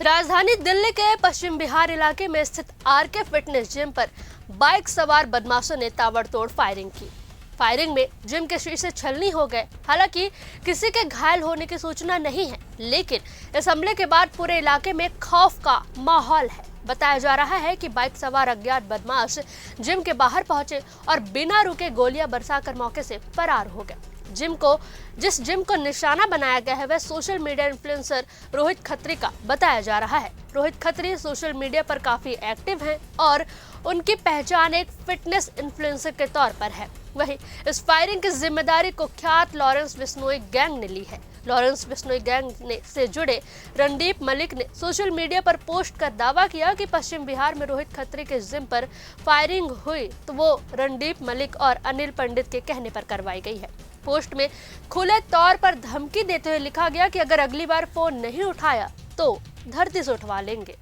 राजधानी दिल्ली के पश्चिम बिहार इलाके में स्थित आरके फिटनेस जिम पर बाइक सवार बदमाशों ने ताबड़तोड़ फायरिंग की। फायरिंग में जिम के शीशे छलनी हो गए। हालांकि किसी के घायल होने की सूचना नहीं है, लेकिन इस हमले के बाद पूरे इलाके में खौफ का माहौल है। बताया जा रहा है कि बाइक सवार अज्ञात बदमाश जिम के बाहर पहुंचे और बिना रुके गोलियां बरसाकर मौके से फरार हो गए। जिस जिम को निशाना बनाया गया है वह social media influencer Rohit Khatri का बताया जा रहा है। रोहित खत्री सोशल मीडिया पर काफी एक्टिव हैं और उनकी पहचान एक फिटनेस इन्फ्लुएंसर के तौर पर है। वहीं इस फायरिंग की जिम्मेदारी कुख्यात लॉरेंस बिश्नोई गैंग ने ली है। लॉरेंस बिश्नोई गैंग से जुड़े रणदीप मलिक ने सोशल मीडिया पर पोस्ट कर दावा किया कि पश्चिम बिहार में रोहित खत्री के जिम पर फायरिंग हुई तो वो रणदीप मलिक और अनिल पंडित के कहने पर करवाई गई है। पोस्ट में खुले तौर पर धमकी देते हुए लिखा गया कि अगर अगली बार फोन नहीं उठाया तो धरती से उठवा लेंगे।